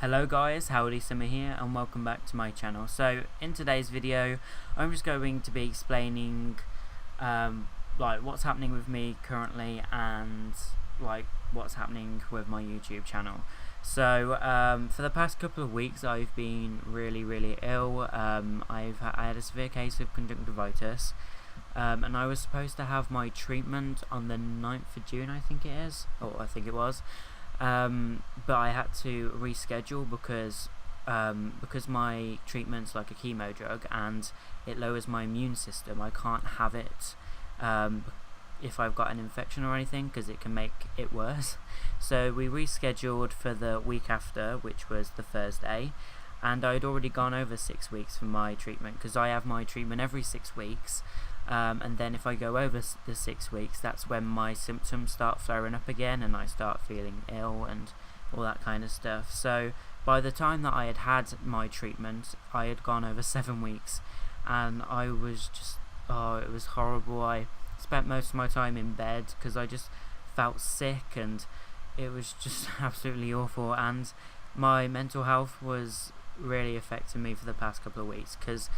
Hello guys, Howdy, Simmer here and welcome back to my channel. So in today's video I'm just going to be explaining like what's happening with me currently and like what's happening with my YouTube channel. So for the past couple of weeks I've been really ill. I had a severe case of conjunctivitis, and I was supposed to have my treatment on the 9th of June, I think it is, or I think it was. But I had to reschedule because my treatment's like a chemo drug and it lowers my immune system. I can't have it if I've got an infection or anything, because it can make it worse. So we rescheduled for the week after, which was the Thursday, and I'd already gone over 6 weeks for my treatment, because I have my treatment every 6 weeks. And then if I go over the 6 weeks, that's when my symptoms start flaring up again and I start feeling ill and all that kind of stuff. So by the time that I had had my treatment, I had gone over 7 weeks, and I was just, it was horrible. I spent most of my time in bed because I just felt sick, and it was just absolutely awful. And my mental health was really affecting me for the past couple of weeks, because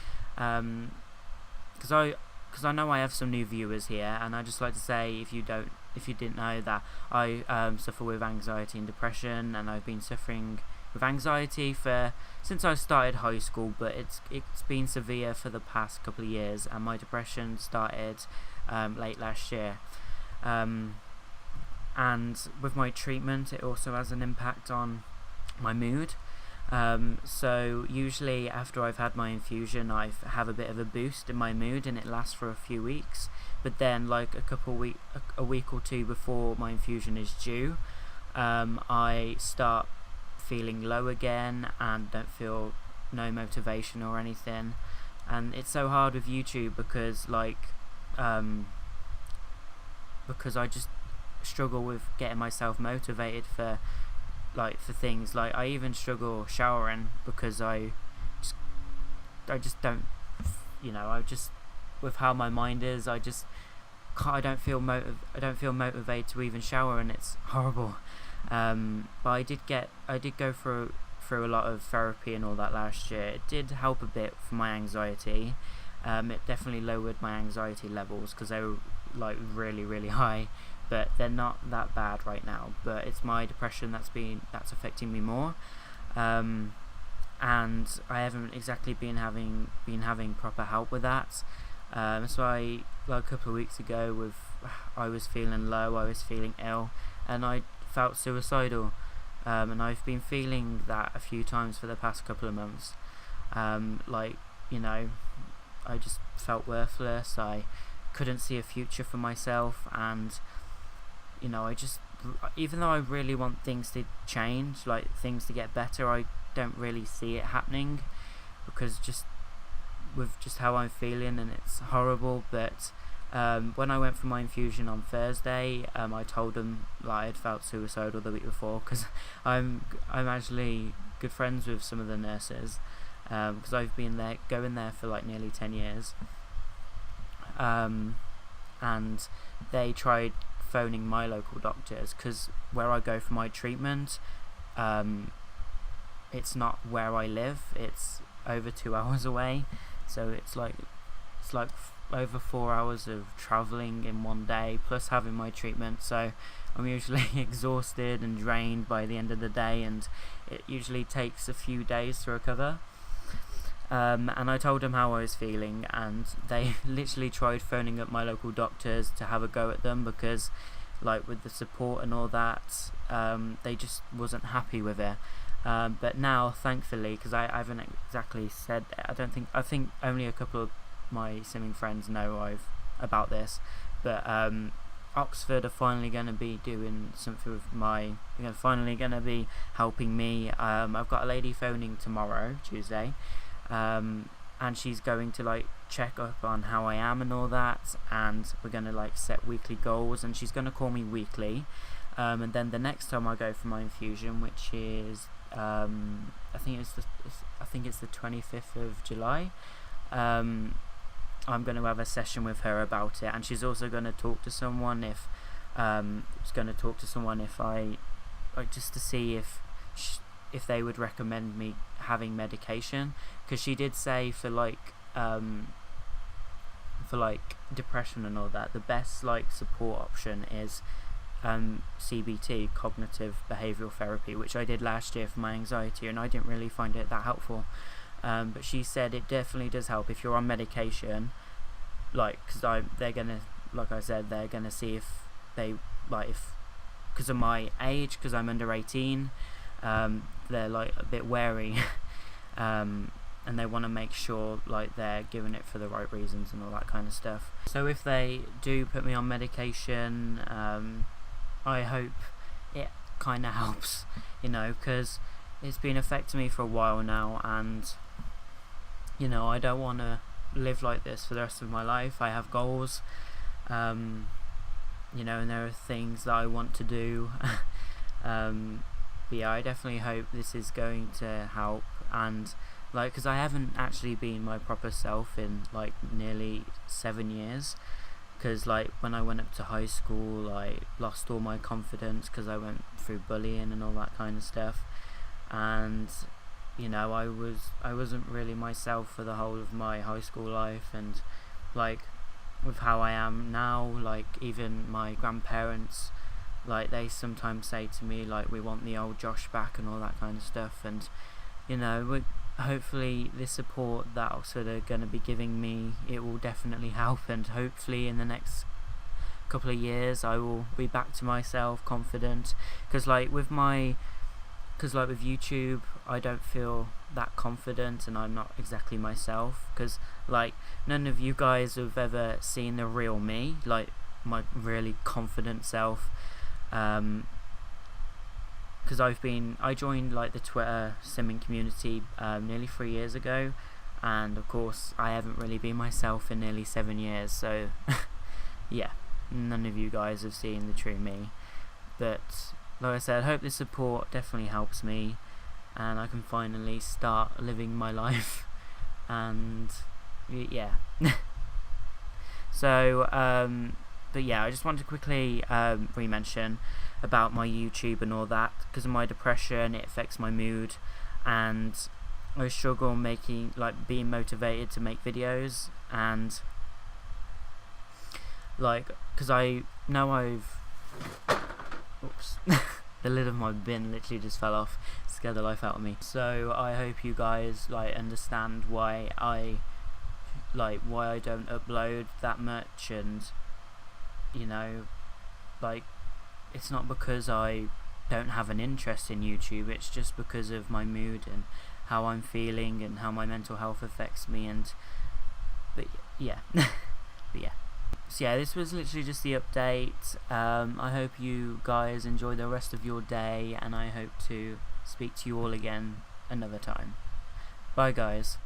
I know I have some new viewers here, and I'd just like to say, if you didn't know, that I suffer with anxiety and depression, and I've been suffering with anxiety since I started high school, but it's been severe for the past couple of years, and my depression started late last year. And with my treatment, it also has an impact on my mood. So usually after I've had my infusion, I have a bit of a boost in my mood, and it lasts for a few weeks. But then, like a week or two before my infusion is due, I start feeling low again and don't feel no motivation or anything. And it's so hard with YouTube because I just struggle with getting myself motivated for things. Like, I even struggle showering because I just don't, with how my mind is, I don't feel motivated to even shower, and it's horrible. But I did go through a lot of therapy and all that last year. It did help a bit for my anxiety. It definitely lowered my anxiety levels because they were like really high, but they're not that bad right now. But it's my depression that's affecting me more, and I haven't exactly been having proper help with that. So a couple of weeks ago, I was feeling low, I was feeling ill, and I felt suicidal. And I've been feeling that a few times for the past couple of months. I just felt worthless. I couldn't see a future for myself, and even though I really want things to change, like things to get better, I don't really see it happening, because with how I'm feeling, and it's horrible. But when I went for my infusion on Thursday, I told them I had felt suicidal the week before, because I'm actually good friends with some of the nurses, because I've been going there for like nearly 10 years, and they tried phoning my local doctors, because where I go for my treatment, it's not where I live, it's over 2 hours away, so it's like over 4 hours of travelling in one day, plus having my treatment. So I'm usually exhausted and drained by the end of the day, and it usually takes a few days to recover. And I told them how I was feeling, and they literally tried phoning up my local doctors to have a go at them, because with the support and all that, they just wasn't happy with it. But now, thankfully, because I haven't exactly said, I think only a couple of my simming friends know about this, but Oxford are finally going to be doing something with finally going to be helping me. I've got a lady phoning tomorrow, Tuesday, and she's going to check up on how I am and all that, and we're going to set weekly goals, and she's going to call me weekly, and then the next time I go for my infusion, which is I think it's the 25th of July, I'm going to have a session with her about it, and she's also going to talk to someone just to see if if they would recommend me having medication, because she did say for like depression and all that, the best like support option is CBT, cognitive behavioral therapy, which I did last year for my anxiety, and I didn't really find it that helpful. But she said it definitely does help if you're on medication, like, because they're gonna, like I said, they're gonna see if they, like, if, because of my age, because I'm under 18, they're like a bit wary, and they want to make sure like they're giving it for the right reasons and all that kind of stuff. So if they do put me on medication, I hope it kind of helps, you know, because it's been affecting me for a while now, and you know, I don't want to live like this for the rest of my life. I have goals, you know, and there are things that I want to do. But yeah, I definitely hope this is going to help, and like, because I haven't actually been my proper self in like nearly 7 years, because like when I went up to high school I lost all my confidence because I went through bullying and all that kind of stuff, and you know, I wasn't really myself for the whole of my high school life, and like with how I am now, like even my grandparents, like they sometimes say to me like, we want the old Josh back and all that kind of stuff, and you know, hopefully this support that Oxford are going to be giving me, it will definitely help, and hopefully in the next couple of years I will be back to myself, confident, because like with YouTube I don't feel that confident and I'm not exactly myself, because like none of you guys have ever seen the real me, like my really confident self, because I joined like the Twitter simming community nearly 3 years ago, and of course I haven't really been myself in nearly 7 years, so yeah, none of you guys have seen the true me. But like I said, I hope this support definitely helps me and I can finally start living my life, and yeah. So but yeah, I just wanted to quickly re-mention about my YouTube and all that. Because of my depression, it affects my mood, and I struggle being motivated to make videos, and like, because I know oops, the lid of my bin literally just fell off, scared the life out of me. So I hope you guys like understand why I don't upload that much, and you know, like, it's not because I don't have an interest in YouTube, it's just because of my mood and how I'm feeling and how my mental health affects me, but yeah. But yeah. So yeah, this was literally just the update. I hope you guys enjoy the rest of your day, and I hope to speak to you all again another time. Bye guys.